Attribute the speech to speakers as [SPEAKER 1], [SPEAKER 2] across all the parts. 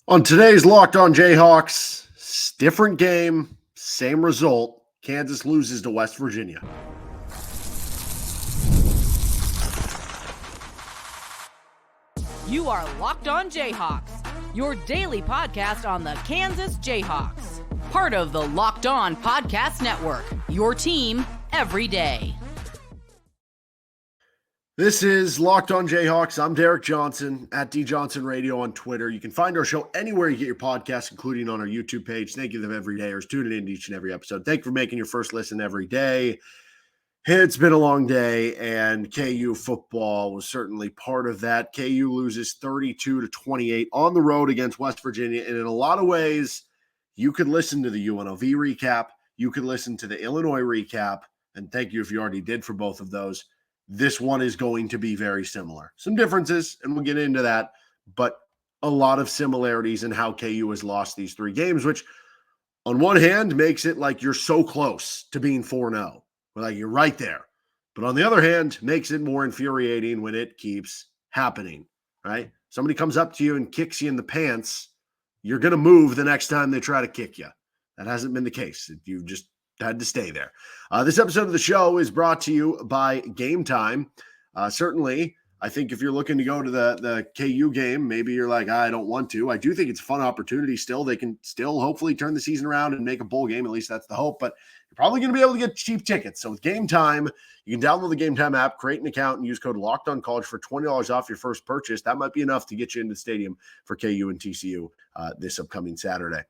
[SPEAKER 1] On today's Locked On Jayhawks, different game, same result. Kansas loses to West Virginia.
[SPEAKER 2] You are Locked On Jayhawks, your daily podcast on the Kansas Jayhawks. Part of the Locked On Podcast Network, your team every day.
[SPEAKER 1] This is Locked On Jayhawks. I'm Derek Johnson at DJohnson Radio on Twitter. You can find our show anywhere you get your podcasts, including on our YouTube page. Thank you to the everydayers tuning in to each and every episode. Thank you for making your first listen every day. It's been a long day, and KU football was certainly part of that. KU loses 32-28 on the road against West Virginia, and in a lot of ways, you could listen to the UNLV recap. You could listen to the Illinois recap, and thank you if you already did for both of those. This one is going to be very similar. Some differences, and we'll get into that, but a lot of similarities in how KU has lost these three games, which on one hand makes it like you're so close to being 4-0. Like you're right there. But on the other hand, makes it more infuriating when it keeps happening, right? Somebody comes up to you and kicks you in the pants, you're going to move the next time they try to kick you. That hasn't been the case. You just had to stay there. This episode of the show is brought to you by Game Time. Certainly, I think if you're looking to go to the KU game, maybe you're like, I don't want to. I do think it's a fun opportunity still. They can still hopefully turn the season around and make a bowl game. At least that's the hope. But you're probably going to be able to get cheap tickets. So with Game Time, you can download the Game Time app, create an account, and use code LOCKEDONCollege for $20 off your first purchase. That might be enough to get you into the stadium for KU and TCU this upcoming Saturday.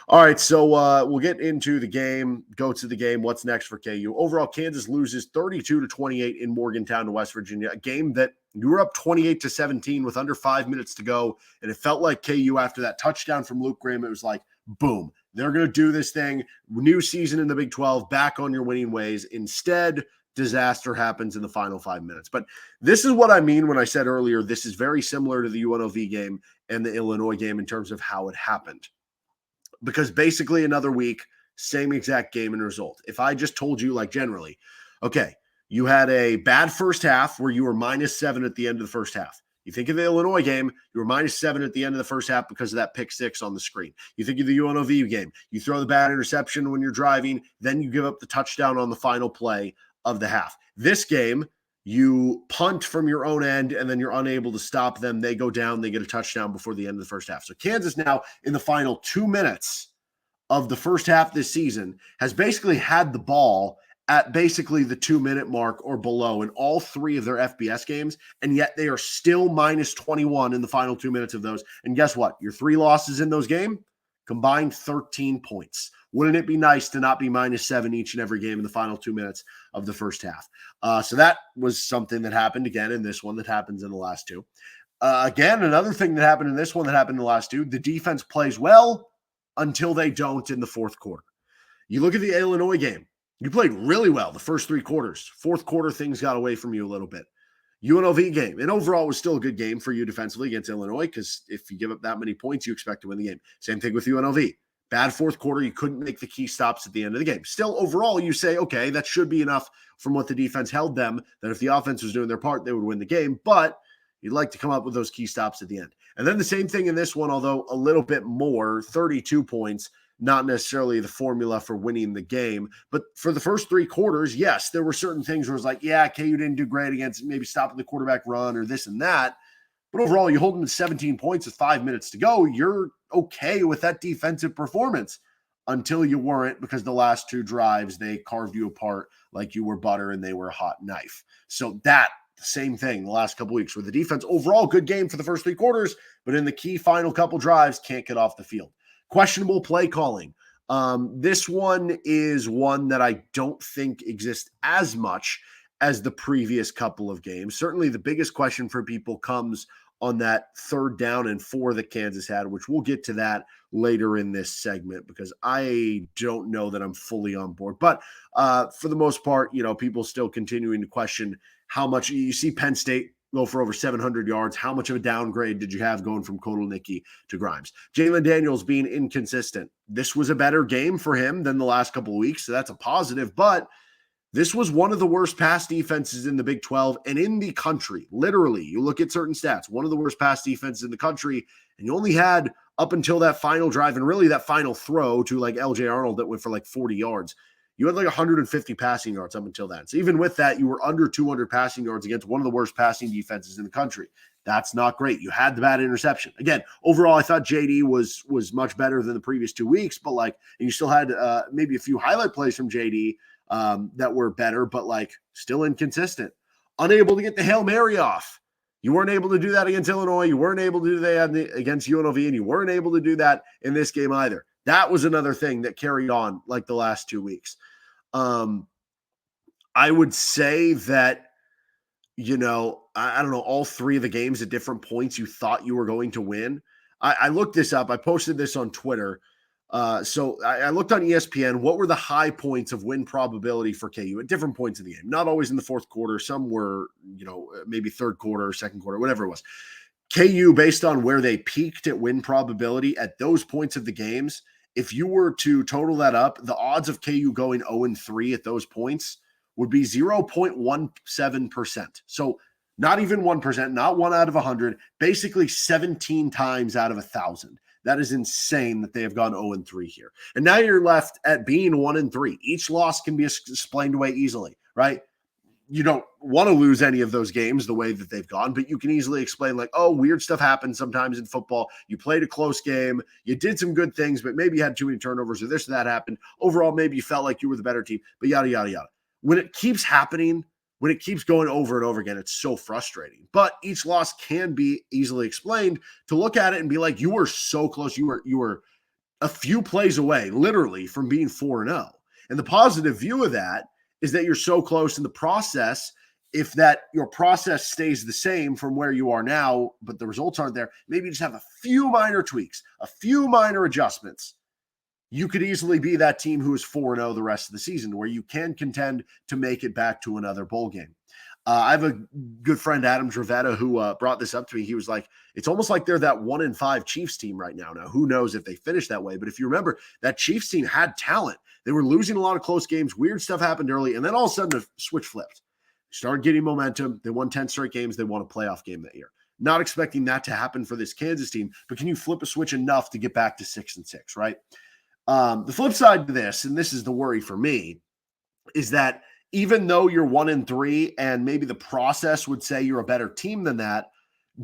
[SPEAKER 1] All right, so we'll get into the game, go to the game. What's next for KU? Overall, Kansas loses 32-28 in Morgantown to West Virginia, a game that you were up 28-17 with under 5 minutes to go, and it felt like KU after that touchdown from Luke Grimm, it was like, boom, they're going to do this thing. New season in the Big 12, back on your winning ways. Instead, disaster happens in the final 5 minutes. But this is what I mean when I said earlier, this is very similar to the UNLV game and the Illinois game in terms of how it happened. Because basically another week, same exact game and result. If I just told you, like generally, okay, you had a bad first half where you were -7 at the end of the first half. You think of the Illinois game, you were -7 at the end of the first half because of that pick six on the screen. You think of the UNLV game, you throw the bad interception when you're driving, then you give up the touchdown on the final play of the half. This game, you punt from your own end, and then you're unable to stop them. They go down, they get a touchdown before the end of the first half. So Kansas now, in the final 2 minutes of the first half this season, has basically had the ball at basically the 2-minute mark or below in all three of their FBS games, and yet they are still -21 in the final 2 minutes of those. And guess what? Your three losses in those games combined 13 points. Wouldn't it be nice to not be -7 each and every game in the final 2 minutes of the first half? So that was something that happened again in this one that happens in the last two. Again, another thing that happened in this one that happened in the last two, the defense plays well until they don't in the fourth quarter. You look at the Illinois game. You played really well the first three quarters. Fourth quarter, things got away from you a little bit. UNLV game, and overall was still a good game for you defensively against Illinois because if you give up that many points, you expect to win the game. Same thing with UNLV. Bad fourth quarter, you couldn't make the key stops at the end of the game. Still, overall, you say, okay, that should be enough from what the defense held them, that if the offense was doing their part, they would win the game. But you'd like to come up with those key stops at the end. And then the same thing in this one, although a little bit more, 32 points, not necessarily the formula for winning the game. But for the first three quarters, yes, there were certain things where it was like, yeah, KU didn't do great against maybe stopping the quarterback run or this and that. But overall, you hold them to 17 points with 5 minutes to go. You're okay with that defensive performance until you weren't, because the last two drives, they carved you apart like you were butter and they were a hot knife. So that same thing the last couple weeks where the defense overall good game for the first three quarters, but in the key final couple drives, can't get off the field. Questionable play calling. This one is one that I don't think exists as much as the previous couple of games. Certainly the biggest question for people comes on that 3rd down and 4 that Kansas had, which we'll get to that later in this segment because I don't know that I'm fully on board. But for the most part, you know, people still continuing to question how much you see Penn State go for over 700 yards. How much of a downgrade did you have going from Kotelnicki to Grimes? Jalon Daniels being inconsistent. This was a better game for him than the last couple of weeks, so that's a positive. But this was one of the worst pass defenses in the Big 12 and in the country. Literally, you look at certain stats, one of the worst pass defenses in the country, and you only had up until that final drive and really that final throw to like LJ Arnold that went for like 40 yards. You had like 150 passing yards up until then. So even with that, you were under 200 passing yards against one of the worst passing defenses in the country. That's not great. You had the bad interception. Again, overall, I thought JD was much better than the previous 2 weeks, but like, and you still had maybe a few highlight plays from JD that were better, but like still inconsistent. Unable to get the Hail Mary off. You weren't able to do that against Illinois. You weren't able to do that against UNLV, and you weren't able to do that in this game either. That was another thing that carried on like the last 2 weeks. I would say that, I don't know, all three of the games at different points you thought you were going to win. I looked this up. I posted this on Twitter. So I looked on ESPN. What were the high points of win probability for KU at different points in the game? Not always in the fourth quarter. Some were, maybe third quarter, second quarter, whatever it was. KU, based on where they peaked at win probability at those points of the games, if you were to total that up, the odds of KU going 0-3 at those points would be 0.17%. So not even 1%, not 1 out of 100, basically 17 times out of 1,000. That is insane that they have gone 0-3 here. And now you're left at being 1-3. Each loss can be explained away easily, right? You don't want to lose any of those games the way that they've gone, but you can easily explain like, oh, weird stuff happens sometimes in football. You played a close game. You did some good things, but maybe you had too many turnovers or this or that happened. Overall, maybe you felt like you were the better team, but yada, yada, yada. When it keeps happening, when it keeps going over and over again, it's so frustrating. But each loss can be easily explained to look at it and be like, you were so close. You were a few plays away, literally, from being 4-0. And the positive view of that is that you're so close in the process. If that your process stays the same from where you are now, but the results aren't there, maybe you just have a few minor tweaks, a few minor adjustments. You could easily be that team who is 4-0 the rest of the season, where you can contend to make it back to another bowl game. I have a good friend, Adam Dravetta, who brought this up to me. He was like, it's almost like they're that 1-5 Chiefs team right now. Now, who knows if they finish that way? But if you remember, that Chiefs team had talent. They were losing a lot of close games. Weird stuff happened early, and then all of a sudden the switch flipped. They started getting momentum. They won 10 straight games. They won a playoff game that year. Not expecting that to happen for this Kansas team, but can you flip a switch enough to get back to 6-6, right? The flip side to this, and this is the worry for me, is that even though you're 1-3 and maybe the process would say you're a better team than that,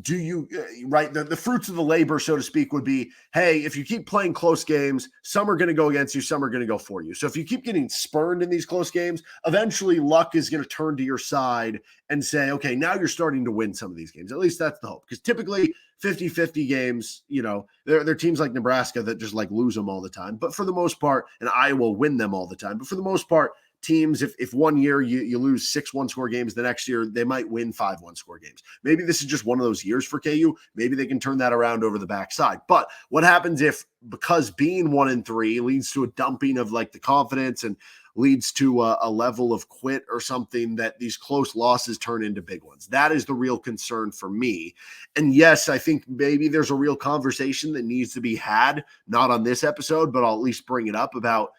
[SPEAKER 1] do you, right? The fruits of the labor, so to speak, would be, hey, if you keep playing close games, some are going to go against you, some are going to go for you. So if you keep getting spurned in these close games, eventually luck is going to turn to your side and say, okay, now you're starting to win some of these games. At least that's the hope. Because typically 50-50 games, there are teams like Nebraska that just like lose them all the time. But for the most part, and Iowa win them all the time. But for the most part, teams, if one year you lose 6 one-score games, the next year they might win 5 one-score games. Maybe this is just one of those years for KU. Maybe they can turn that around over the backside. But what happens if, because being 1-3 leads to a dumping of like the confidence and leads to a level of quit or something, that these close losses turn into big ones? That is the real concern for me. And yes, I think maybe there's a real conversation that needs to be had, not on this episode, but I'll at least bring it up about,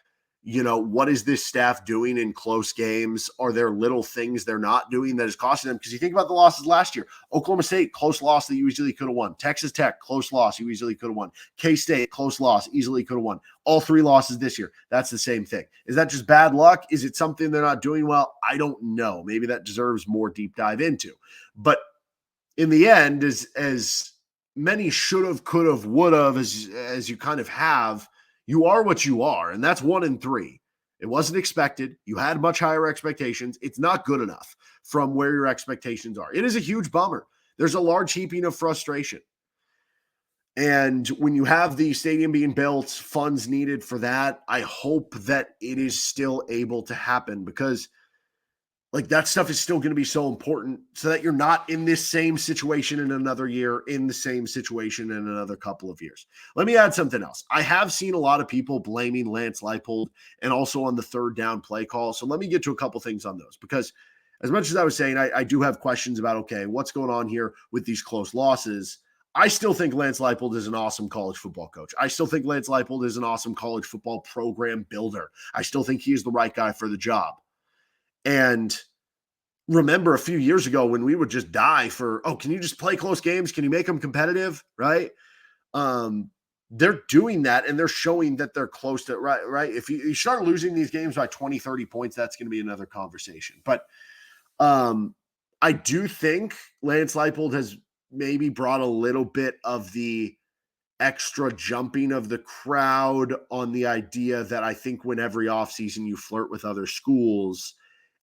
[SPEAKER 1] what is this staff doing in close games? Are there little things they're not doing that is costing them? Because you think about the losses last year. Oklahoma State, close loss that you easily could have won. Texas Tech, close loss you easily could have won. K-State, close loss, easily could have won. All 3 losses this year. That's the same thing. Is that just bad luck? Is it something they're not doing well? I don't know. Maybe that deserves more deep dive into. But in the end, as many should have, could have, would have, as you kind of have, you are what you are, and that's 1-3. It wasn't expected. You had much higher expectations. It's not good enough from where your expectations are. It is a huge bummer. There's a large heaping of frustration. And when you have the stadium being built, funds needed for that, I hope that it is still able to happen, because like that stuff is still going to be so important, so that you're not in this same situation in another year, in the same situation in another couple of years. Let me add something else. I have seen a lot of people blaming Lance Leipold and also on the third down play call. So let me get to a couple things on those, because as much as I was saying, I do have questions about, okay, what's going on here with these close losses? I still think Lance Leipold is an awesome college football coach. I still think Lance Leipold is an awesome college football program builder. I still think he is the right guy for the job. And remember a few years ago when we would just die for, oh, can you just play close games? Can you make them competitive? Right? they're doing that, and they're showing that they're close to right. If you start losing these games by 20, 30 points, that's going to be another conversation. But I do think Lance Leipold has maybe brought a little bit of the extra jumping of the crowd on the idea that I think when every offseason you flirt with other schools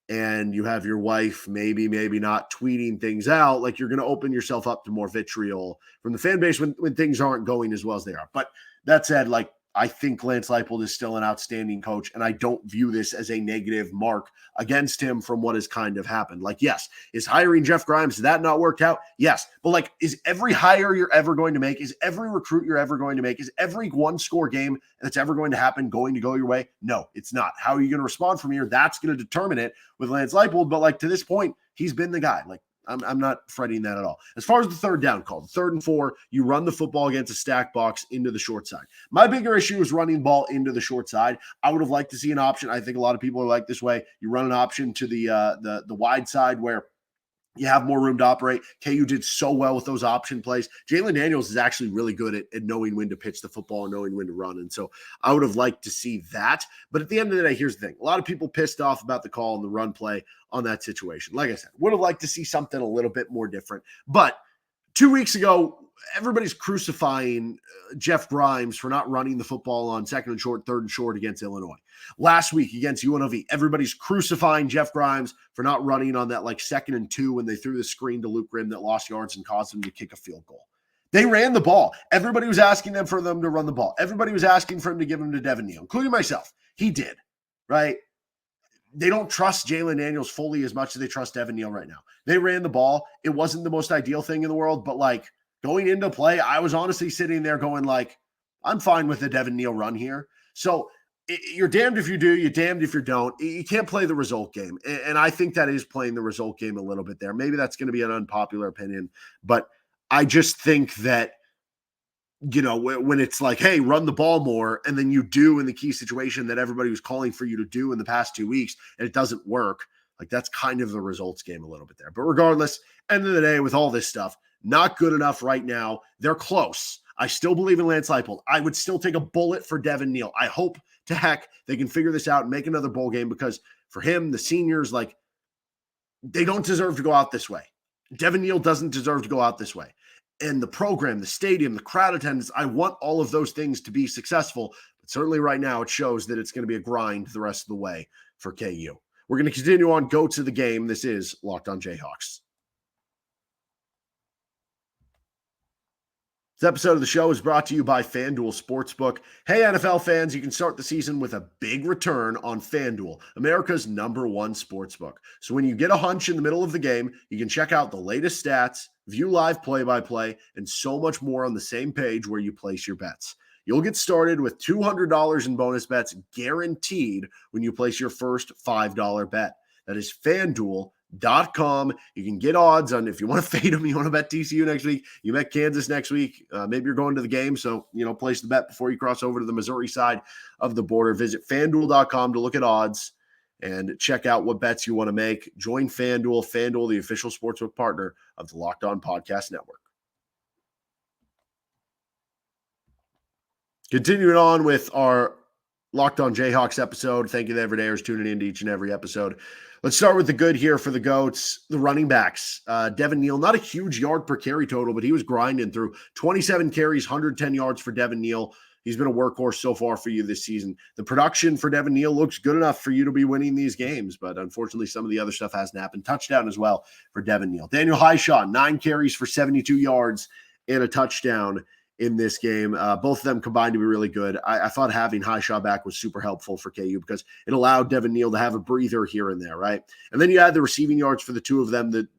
[SPEAKER 1] and you have your wife maybe not tweeting things out, like you're going to open yourself up to more vitriol from the fan base when things aren't going as well as they are. But that said, like, I think Lance Leipold is still an outstanding coach, and I don't view this as a negative mark against him from what has kind of happened. Like, yes, is hiring Jeff Grimes, did that not work out? Yes. But like, is every hire you're ever going to make, is every recruit you're ever going to make, is every one-score game that's ever going to happen going to go your way? No, it's not. How are you going to respond from here? That's going to determine it with Lance Leipold. But like, to this point, he's been the guy. Like, I'm not fretting that at all. As far as the third down call, 3rd and 4, you run the football against a stack box into the short side. My bigger issue is running ball into the short side. I would have liked to see an option. I think a lot of people are like this way. You run an option to the wide side where you have more room to operate. KU did so well with those option plays. Jalon Daniels is actually really good at knowing when to pitch the football and knowing when to run. And so I would have liked to see that. But at the end of the day, here's the thing. A lot of people pissed off about the call and the run play on that situation. Like I said, would have liked to see something a little bit more different. But 2 weeks ago, everybody's crucifying Jeff Grimes for not running the football on 2nd and short, 3rd and short against Illinois. Last week against UNLV, everybody's crucifying Jeff Grimes for not running on that like 2nd and 2 when they threw the screen to Luke Grimm that lost yards and caused him to kick a field goal. They ran the ball. Everybody was asking them for them to run the ball. Everybody was asking for him to give him to Devin Neal, including myself. He did, right? They don't trust Jalon Daniels fully as much as they trust Devin Neal right now. They ran the ball. It wasn't the most ideal thing in the world, but like going into play, I was honestly sitting there going like, I'm fine with the Devin Neal run here. So you're damned if you do, you're damned if you don't. You can't play the result game. And I think that is playing the result game a little bit there. Maybe that's going to be an unpopular opinion, but I just think that, you know, when it's like, hey, run the ball more, and then you do in the key situation that everybody was calling for you to do in the past 2 weeks, and it doesn't work, like that's kind of the results game a little bit there. But regardless, end of the day, with all this stuff, not good enough right now. They're close. I still believe in Lance Leipold. I would still take a bullet for Devin Neal. I hope to heck they can figure this out and make another bowl game, because for him, the seniors, like, they don't deserve to go out this way. Devin Neal doesn't deserve to go out this way. And the program, the stadium, the crowd attendance, I want all of those things to be successful. But certainly right now it shows that it's going to be a grind the rest of the way for KU. We're going to continue on, go to the game. This is Locked on Jayhawks. This episode of the show is brought to you by FanDuel Sportsbook. Hey, NFL fans, you can start the season with a big return on FanDuel, America's #1 sportsbook. So when you get a hunch in the middle of the game, you can check out the latest stats, view live play-by-play, and so much more on the same page where you place your bets. You'll get started with $200 in bonus bets guaranteed when you place your first $5 bet. That is FanDuel.com. You can get odds on if you want to fade them, you want to bet TCU next week, you bet Kansas next week. Maybe you're going to the game, so place the bet before you cross over to the Missouri side of the border. Visit FanDuel.com to look at odds and check out what bets you want to make. Join FanDuel. FanDuel, the official sportsbook partner of the Locked On Podcast Network. Continuing on with our Locked on Jayhawks episode. Thank you to everydayers tuning in to each and every episode. Let's start with the good here for the GOATs, the running backs. Devin Neal, not a huge yard per carry total, but he was grinding through 27 carries, 110 yards for Devin Neal. He's been a workhorse so far for you this season. The production for Devin Neal looks good enough for you to be winning these games, but unfortunately some of the other stuff hasn't happened. Touchdown as well for Devin Neal. Daniel Hishaw, 9 carries for 72 yards and a touchdown in this game. Both of them combined to be really good. I thought having Hishaw back was super helpful for KU because it allowed Devin Neal to have a breather here and there, right? And then you add the receiving yards for the two of them that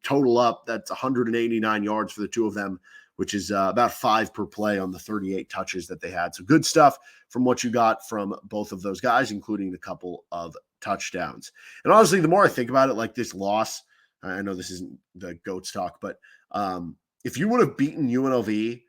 [SPEAKER 1] total up. That's 189 yards for the two of them, which is about 5 per play on the 38 touches that they had. So good stuff from what you got from both of those guys, including a couple of touchdowns. And honestly, the more I think about it, like this loss, I know this isn't the GOATs talk, but if you would have beaten UNLV,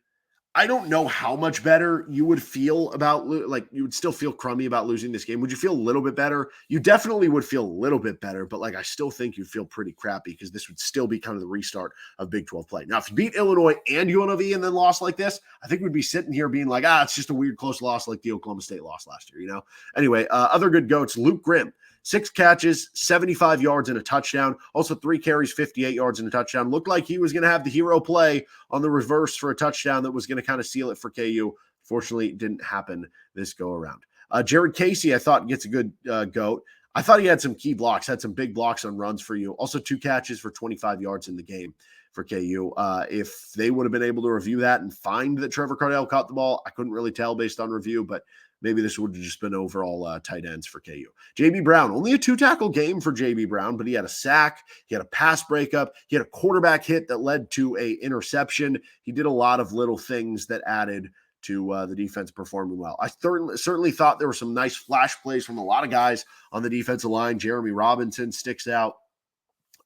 [SPEAKER 1] I don't know how much better you would feel about, like, you would still feel crummy about losing this game. Would you feel a little bit better? You definitely would feel a little bit better, but like, I still think you'd feel pretty crappy because this would still be kind of the restart of Big 12 play. Now, if you beat Illinois and UNLV and then lost like this, I think we'd be sitting here being like, it's just a weird close loss like the Oklahoma State loss last year, you know? Anyway, other good goats, Luke Grimm. 6 catches, 75 yards, and a touchdown. Also 3 carries, 58 yards, and a touchdown. Looked like he was going to have the hero play on the reverse for a touchdown that was going to kind of seal it for KU. Fortunately, it didn't happen this go around. Jared Casey, I thought, gets a good goat. I thought he had some key blocks, had some big blocks on runs for you. Also 2 catches for 25 yards in the game for KU. If they would have been able to review that and find that Trevor Cardell caught the ball, I couldn't really tell based on review, but maybe this would have just been overall tight ends for KU. J.B. Brown, only a 2-tackle game for J.B. Brown, but he had a sack, he had a pass breakup, he had a quarterback hit that led to a interception. He did a lot of little things that added to the defense performing well. I certainly thought there were some nice flash plays from a lot of guys on the defensive line. Jeremy Robinson sticks out.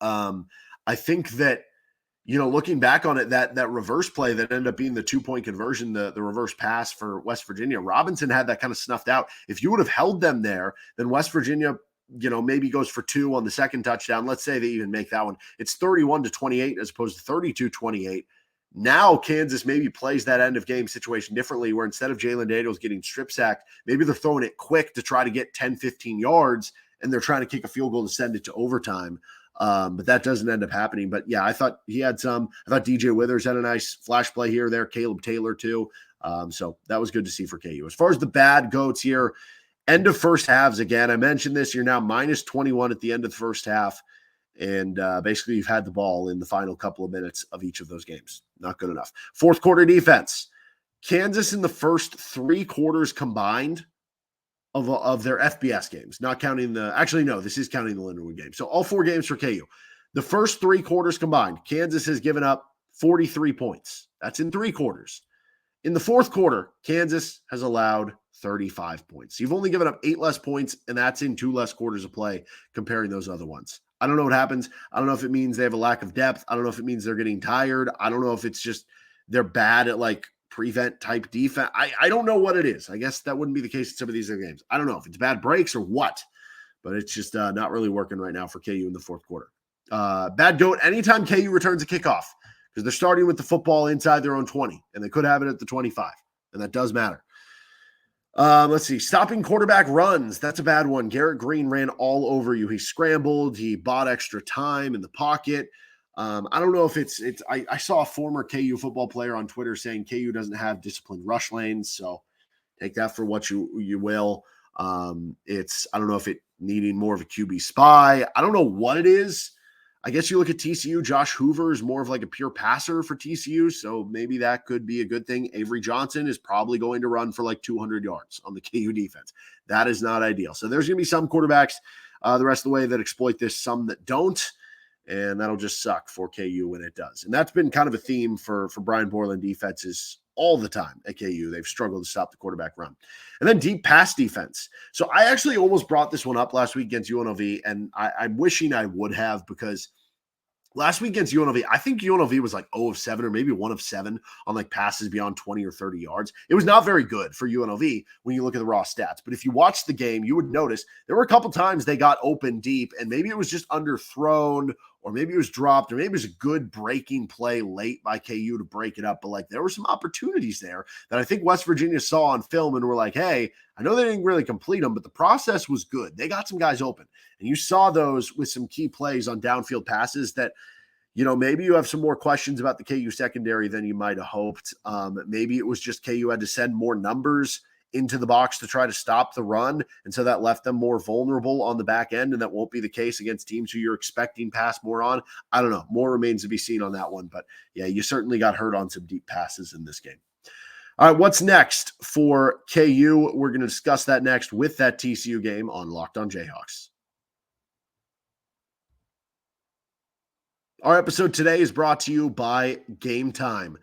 [SPEAKER 1] I think that, looking back on it, that reverse play that ended up being the 2-point conversion, the reverse pass for West Virginia, Robinson had that kind of snuffed out. If you would have held them there, then West Virginia, maybe goes for 2 on the second touchdown. Let's say they even make that one. It's 31-28 as opposed to 32-28. Now Kansas maybe plays that end of game situation differently, where instead of Jalon Daniels getting strip sacked, maybe they're throwing it quick to try to get 10, 15 yards, and they're trying to kick a field goal to send it to overtime. But that doesn't end up happening. But yeah, I thought he had some. I thought DJ Withers had a nice flash play here or there. Caleb Taylor too. So that was good to see for KU. As far as the bad goats here, end of first halves again. I mentioned this. You're now minus 21 at the end of the first half. And basically you've had the ball in the final couple of minutes of each of those games. Not good enough. Fourth quarter defense. Kansas in the first 3 quarters combined of their FBS games, not counting this is counting the Lindenwood game. So all 4 games for KU. The first 3 quarters combined, Kansas has given up 43 points. That's in 3 quarters. In the fourth quarter, Kansas has allowed 35 points. You've only given up 8 less points, and that's in 2 less quarters of play comparing those other ones. I don't know what happens. I don't know if it means they have a lack of depth. I don't know if it means they're getting tired. I don't know if it's just they're bad at prevent type defense. I don't know what it is. I guess that wouldn't be the case in some of these other games. I don't know if it's bad breaks or what, but it's just not really working right now for KU in the fourth quarter. Bad goat, anytime KU returns a kickoff, because they're starting with the football inside their own 20, and they could have it at the 25, and that does matter. Let's see. Stopping quarterback runs. That's a bad one. Garrett Green ran all over you. He scrambled. He bought extra time in the pocket. I don't know if I saw a former KU football player on Twitter saying KU doesn't have disciplined rush lanes. So take that for what you will. I don't know if it needing more of a QB spy. I don't know what it is. I guess you look at TCU, Josh Hoover is more of like a pure passer for TCU. So maybe that could be a good thing. Avery Johnson is probably going to run for 200 yards on the KU defense. That is not ideal. So there's going to be some quarterbacks the rest of the way that exploit this, some that don't. And that'll just suck for KU when it does. And that's been kind of a theme for Brian Borland defenses all the time at KU. They've struggled to stop the quarterback run. And then deep pass defense. So I actually almost brought this one up last week against UNLV, and I'm wishing I would have, because last week against UNLV, I think UNLV was 0 of 7 or maybe 1 of 7 on passes beyond 20 or 30 yards. It was not very good for UNLV when you look at the raw stats. But if you watch the game, you would notice there were a couple times they got open deep, and maybe it was just underthrown, or maybe it was dropped, or maybe it was a good breaking play late by KU to break it up. But there were some opportunities there that I think West Virginia saw on film and were like, hey, I know they didn't really complete them, but the process was good. They got some guys open. And you saw those with some key plays on downfield passes that, maybe you have some more questions about the KU secondary than you might have hoped. Maybe it was just KU had to send more numbers into the box to try to stop the run. And so that left them more vulnerable on the back end. And that won't be the case against teams who you're expecting pass more on. I don't know. More remains to be seen on that one. But yeah, you certainly got hurt on some deep passes in this game. All right, what's next for KU? We're going to discuss that next with that TCU game on Locked On Jayhawks. Our episode today is brought to you by Game Time.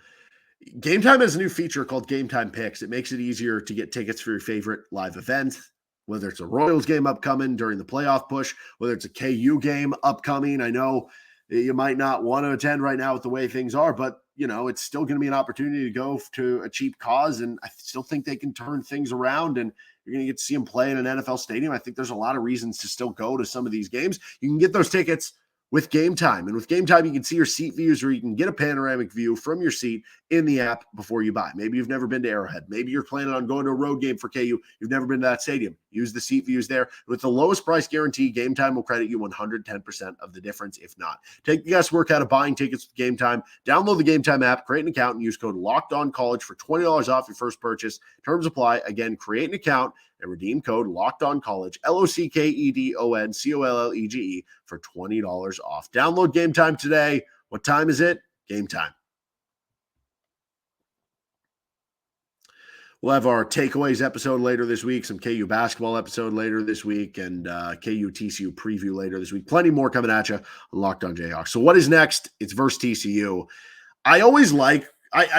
[SPEAKER 1] Game Time has a new feature called Game Time Picks. It makes it easier to get tickets for your favorite live events, whether it's a Royals game upcoming during the playoff push, whether it's a KU game upcoming. I know you might not want to attend right now with the way things are, but it's still going to be an opportunity to go to a cheap cause. And I still think they can turn things around, and you're going to get to see them play in an NFL stadium. I think there's a lot of reasons to still go to some of these games. You can get those tickets with Game Time. And with Game Time, you can see your seat views, or you can get a panoramic view from your seat in the app before you buy. Maybe you've never been to Arrowhead. Maybe you're planning on going to a road game for KU. You've never been to that stadium. Use the seat views there. With the lowest price guarantee, Game Time will credit you 110% of the difference, if not. Take the guesswork out of buying tickets with Game Time. Download the Game Time app, create an account, and use code LOCKEDONCollege for $20 off your first purchase. Terms apply. Again, create an account and redeem code LOCKEDONCollege, LOCKEDONCOLLEGE, for $20 off. Download Game Time today. What time is it? Game Time. We'll have our takeaways episode later this week, some KU basketball episode later this week, and KU TCU preview later this week. Plenty more coming at you on Locked On Jayhawks. So what is next? It's versus TCU. I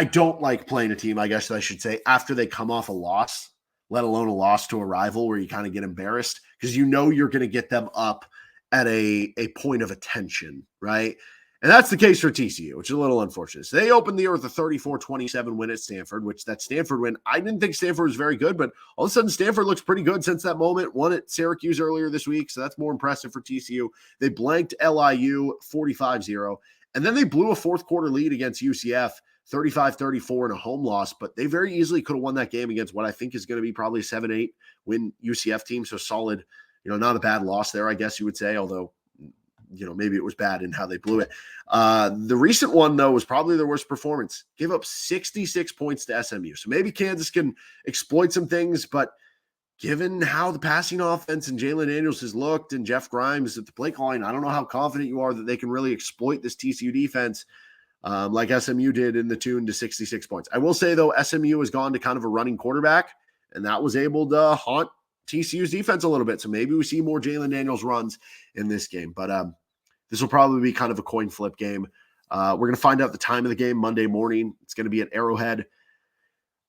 [SPEAKER 1] don't like playing a team, I guess I should say, after they come off a loss, let alone a loss to a rival where you kind of get embarrassed, because you're going to get them up at a point of attention, right? And that's the case for TCU, which is a little unfortunate. So they opened the year with a 34-27 win at Stanford, which that Stanford win, I didn't think Stanford was very good, but all of a sudden Stanford looks pretty good since that moment. Won at Syracuse earlier this week, so that's more impressive for TCU. They blanked LIU 45-0, and then they blew a fourth quarter lead against UCF, 35-34 in a home loss, but they very easily could have won that game against what I think is going to be probably a 7-8 win UCF team. So solid, not a bad loss there, I guess you would say, although maybe it was bad in how they blew it. The recent one, though, was probably their worst performance. Gave up 66 points to SMU. So maybe Kansas can exploit some things, but given how the passing offense and Jalon Daniels has looked and Jeff Grimes at the play calling, I don't know how confident you are that they can really exploit this TCU defense like SMU did in the tune to 66 points. I will say, though, SMU has gone to kind of a running quarterback, and that was able to haunt TCU's defense a little bit. So maybe we see more Jalon Daniels runs in this game. But this will probably be kind of a coin flip game. We're going to find out the time of the game Monday morning. It's going to be at Arrowhead.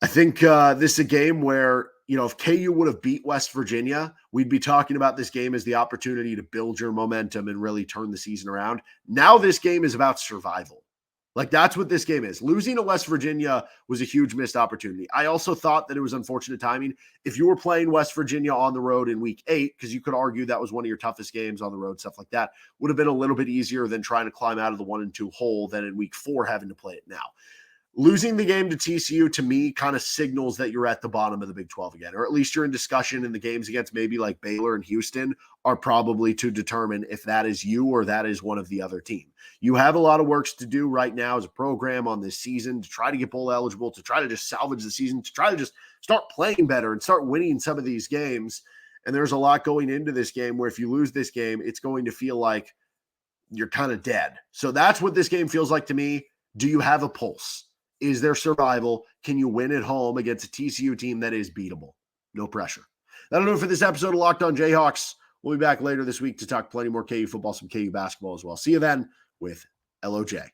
[SPEAKER 1] I think this is a game where, if KU would have beat West Virginia, we'd be talking about this game as the opportunity to build your momentum and really turn the season around. Now this game is about survival. Like, that's what this game is. Losing to West Virginia was a huge missed opportunity. I also thought that it was unfortunate timing. If you were playing West Virginia on the road in week 8, because you could argue that was one of your toughest games on the road, stuff like that, would have been a little bit easier than trying to climb out of the 1-2 hole than in week 4 having to play it now. Losing the game to TCU, to me, kind of signals that you're at the bottom of the Big 12 again, or at least you're in discussion, in the games against maybe like Baylor and Houston are probably to determine if that is you or that is one of the other team. You have a lot of works to do right now as a program on this season to try to get bowl eligible, to try to just salvage the season, to try to just start playing better and start winning some of these games. And there's a lot going into this game where if you lose this game, it's going to feel like you're kind of dead. So that's what this game feels like to me. Do you have a pulse? Is there survival? Can you win at home against a TCU team that is beatable? No pressure. That'll do it for this episode of Locked On Jayhawks. We'll be back later this week to talk plenty more KU football, some KU basketball as well. See you then with LOJ.